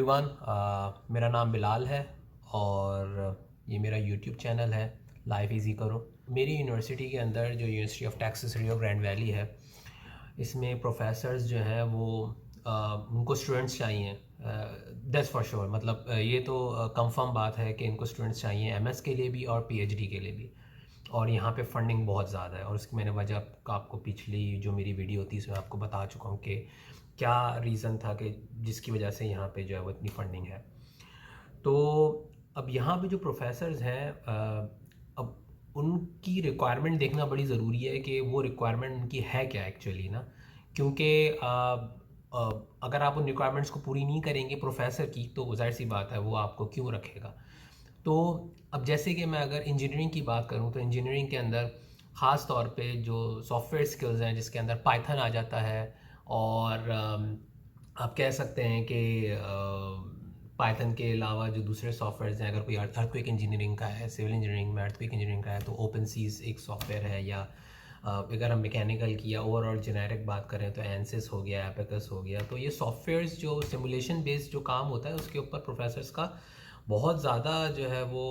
Everyone, मेरा नाम बिलाल है और ये मेरा यूट्यूब चैनल है लाइफ इजी करो। मेरी यूनिवर्सिटी के अंदर जो university of Texas Rio grand valley है, इसमें प्रोफेसर्स जो हैं वो उनको स्टूडेंट्स चाहिए। दैट्स फॉर श्योर, मतलब ये तो कंफर्म बात है कि इनको स्टूडेंट्स चाहिए एमएस के लिए भी और पीएचडी के लिए भी। और यहाँ पे फंडिंग बहुत ज़्यादा है और उसकी मैंने वजह आपको पिछली जो मेरी वीडियो थी इसमें आपको बता चुका हूँ कि क्या रीज़न था कि जिसकी वजह से यहाँ पे जो है वो इतनी फंडिंग है। तो अब यहाँ पे जो प्रोफेसर्स हैं, अब उनकी रिक्वायरमेंट देखना बड़ी ज़रूरी है कि वो रिक्वायरमेंट उनकी है क्या एक्चुअली ना। क्योंकि अगर आप उन रिक्वायरमेंट्स को पूरी नहीं करेंगे प्रोफेसर की, तो जाहिर सी बात है वो आपको क्यों रखेगा। तो अब जैसे कि मैं अगर इंजीनियरिंग की बात करूं तो इंजीनियरिंग के अंदर ख़ास तौर पे जो सॉफ्टवेयर स्किल्स हैं जिसके अंदर पाइथन आ जाता है और आप कह सकते हैं कि पाइथन के अलावा जो दूसरे सॉफ्टवेयर्स हैं, अगर कोई अर्थक्वेक इंजीनियरिंग का है, सिविल इंजीनियरिंग में अर्थक्वेक इंजीनियरिंग का है तो ओपन सीज एक सॉफ्टवेयर है, या अगर हम मैकेनिकल की या ओवरऑल जेनेरिक बात करें तो एनसिस हो गया, एपिकस हो गया। तो ये सॉफ्टवेयर्स जो सिमुलेशन बेस्ड जो काम होता है उसके ऊपर प्रोफेसर्स का बहुत ज़्यादा जो है वो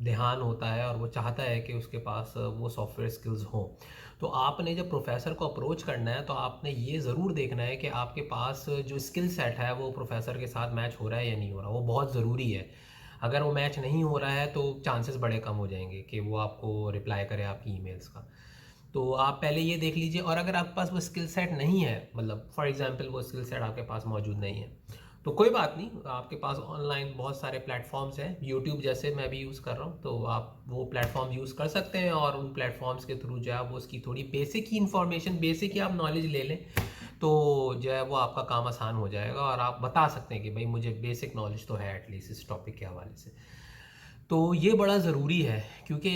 ध्यान होता है और वो चाहता है कि उसके पास वो सॉफ्टवेयर स्किल्स हों। तो आपने जब प्रोफेसर को अप्रोच करना है तो आपने ये ज़रूर देखना है कि आपके पास जो स्किल सेट है वो प्रोफेसर के साथ मैच हो रहा है या नहीं हो रहा। वो बहुत ज़रूरी है। अगर वो मैच नहीं हो रहा है तो चांसेस बड़े कम हो जाएंगे कि वो आपको रिप्लाई करे आपकी ईमेल्स का। तो आप पहले ये देख लीजिए। और अगर आपके पास वो स्किल सेट नहीं है, मतलब फॉर एग्जांपल वो स्किल सेट आपके पास मौजूद नहीं है, तो कोई बात नहीं, आपके पास ऑनलाइन बहुत सारे प्लेटफॉर्म्स हैं, यूट्यूब जैसे मैं भी यूज़ कर रहा हूँ, तो आप वो प्लेटफॉर्म यूज़ कर सकते हैं और उन प्लेटफॉर्म्स के थ्रू जो है वो उसकी थोड़ी बेसिक ही इन्फॉर्मेशन, बेसिक ही आप नॉलेज ले लें तो जो है वो आपका काम आसान हो जाएगा और आप बता सकते हैं कि भाई मुझे बेसिक नॉलेज तो है एटलीस्ट इस टॉपिक के हवाले से। तो ये बड़ा ज़रूरी है क्योंकि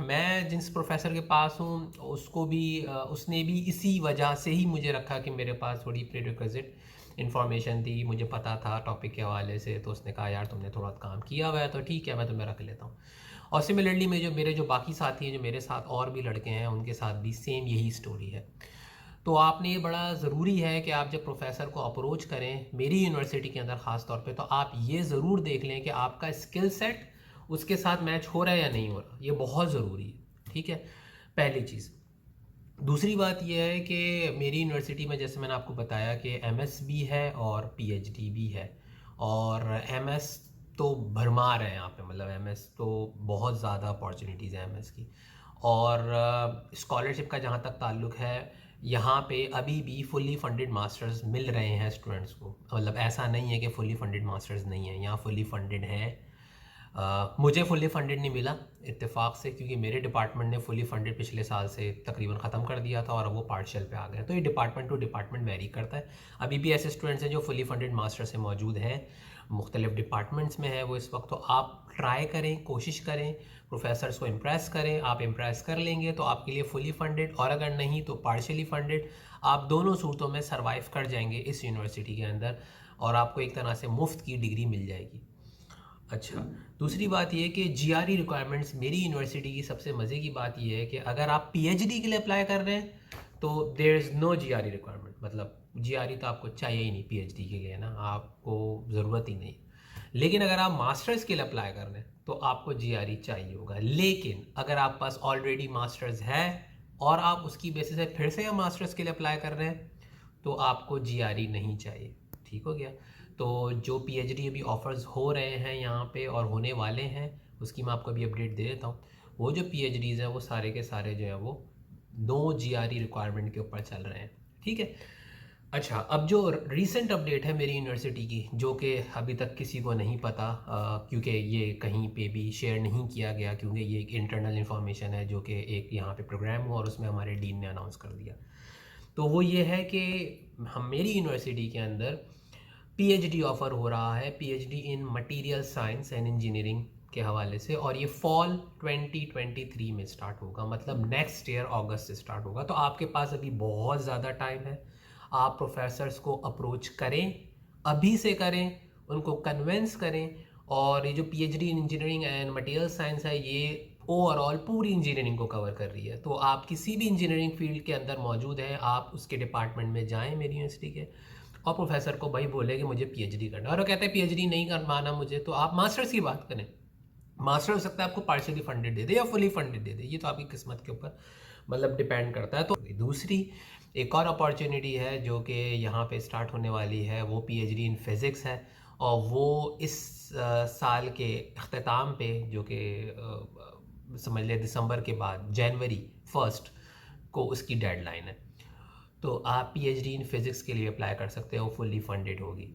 मैं जिस प्रोफेसर के पास हूँ उसको भी उसने भी इसी वजह से ही मुझे रखा कि मेरे पास थोड़ी प्रीरिक्विजिट इन्फॉर्मेशन थी, मुझे पता था टॉपिक के हवाले से, तो उसने कहा यार तुमने थोड़ा काम किया हुआ है तो ठीक है मैं तुम्हें रख लेता हूँ। और सिमिलरली मेरे जो बाकी साथी हैं, जो मेरे साथ और भी लड़के हैं, उनके साथ भी सेम यही स्टोरी है। तो आपने ये बड़ा ज़रूरी है कि आप जब प्रोफेसर को अप्रोच करें मेरी यूनिवर्सिटी के अंदर ख़ास तौर पे, तो आप ये ज़रूर देख लें कि आपका स्किल सेट उसके साथ मैच हो रहा है या नहीं हो रहा। ये बहुत ज़रूरी है, ठीक है, पहली चीज़। दूसरी बात यह है कि मेरी यूनिवर्सिटी में जैसे मैंने आपको बताया कि एमएस भी है और पीएचडी भी है। और एमएस तो भरमार है यहाँ पे, मतलब एमएस तो बहुत ज़्यादा अपॉर्चुनिटीज़ है एमएस की। और स्कॉलरशिप का जहाँ तक ताल्लुक़ है, यहाँ पे अभी भी फुल्ली फंडेड मास्टर्स मिल रहे हैं स्टूडेंट्स को। मतलब ऐसा नहीं है कि फुल्ली फंडेड मास्टर्स नहीं है, यहाँ फुल्ली फंडेड हैं। मुझे फुल्ली फंडेड नहीं मिला इत्तेफाक से, क्योंकि मेरे डिपार्टमेंट ने फुल्ली फंडेड पिछले साल से तकरीबन ख़त्म कर दिया था और अब वो पार्शियल पे आ गए। तो ये डिपार्टमेंट टू डिपार्टमेंट वेरी करता है। अभी भी ऐसे स्टूडेंट्स हैं जो फुल्ली फंडेड मास्टर से मौजूद हैं, मुख्तलिफ डिपार्टमेंट्स में है वो इस वक्त। तो आप ट्राई करें, कोशिश करें, प्रोफेसर्स को इम्प्रेस करें। आप इम्प्रेस कर लेंगे तो आपके लिए फुली फंडेड, और अगर नहीं तो पार्शियली फंडेड, आप दोनों सूरतों में सर्वाइव कर जाएंगे इस यूनिवर्सिटी के अंदर और आपको एक तरह से मुफ्त की डिग्री मिल जाएगी। अच्छा, दूसरी बात ये कि जीआरई रिक्वायरमेंट्स मेरी यूनिवर्सिटी की सबसे मज़े की बात ये है कि अगर आप पीएचडी के लिए अप्लाई कर रहे हैं तो there is no GRE requirement. मतलब जीआरई तो आपको चाहिए ही नहीं पीएचडी के लिए ना, आपको ज़रूरत ही नहीं। लेकिन अगर आप मास्टर्स के लिए अप्लाई कर रहे हैं तो आपको जीआरई चाहिए होगा। लेकिन अगर आप पास ऑलरेडी मास्टर्स है और आप उसकी बेसिस पे फिर से मास्टर्स के लिए अप्लाई कर रहे हैं तो आपको जीआरई नहीं चाहिए। ठीक हो गया। तो जो पीएचडी अभी ऑफर्स हो रहे हैं यहाँ पे और होने वाले हैं, उसकी मैं आपको अभी अपडेट दे देता हूँ। वो जो पीएचडीज़ हैं वो सारे के सारे जो है वो नो जीआरई रिक्वायरमेंट के ऊपर चल रहे हैं। ठीक है। अच्छा, अब जो रीसेंट अपडेट है मेरी यूनिवर्सिटी की, जो कि अभी तक किसी को नहीं पता, क्योंकि ये कहीं पे भी शेयर नहीं किया गया, क्योंकि ये एक इंटरनल इन्फॉर्मेशन है जो कि एक यहाँ पे प्रोग्राम हुआ और उसमें हमारे डीन ने अनाउंस कर दिया। तो वो ये है कि हम मेरी यूनिवर्सिटी के अंदर पीएचडी ऑफ़र हो रहा है, PhD in material science and engineering के हवाले से, और ये फॉल 2023 में स्टार्ट होगा, मतलब नेक्स्ट ईयर अगस्त से स्टार्ट होगा। तो आपके पास अभी बहुत ज़्यादा टाइम है। आप प्रोफेसर्स को अप्रोच करें, अभी से करें, उनको कन्विंस करें। और ये जो PhD in engineering and material science है, ये ओवरऑल पूरी इंजीनियरिंग को कवर कर रही है। तो आप किसी भी इंजीनियरिंग फील्ड के अंदर मौजूद हैं, आप उसके डिपार्टमेंट में जाएं मेरी यूनिवर्सिटी के, और प्रोफेसर को भाई बोले कि मुझे पीएचडी करना है और वो कहता है पीएचडी नहीं करवाना मुझे, तो आप मास्टर्स की बात करें। मास्टर हो सकता है आपको पार्शियली फंडेड दे दे या फुली फंडेड दे दे, ये तो आपकी किस्मत के ऊपर मतलब डिपेंड करता है। तो दूसरी एक और अपॉर्चुनिटी है जो कि यहाँ पे स्टार्ट होने वाली है, वो पीएचडी इन फिज़िक्स है और वो इस साल के अख्ताम पे, जो कि समझ लें दिसंबर के बाद जनवरी 1 को उसकी डेडलाइन है। तो आप पीएचडी इन फिज़िक्स के लिए अप्लाई कर सकते हो, फुल्ली फंडेड होगी।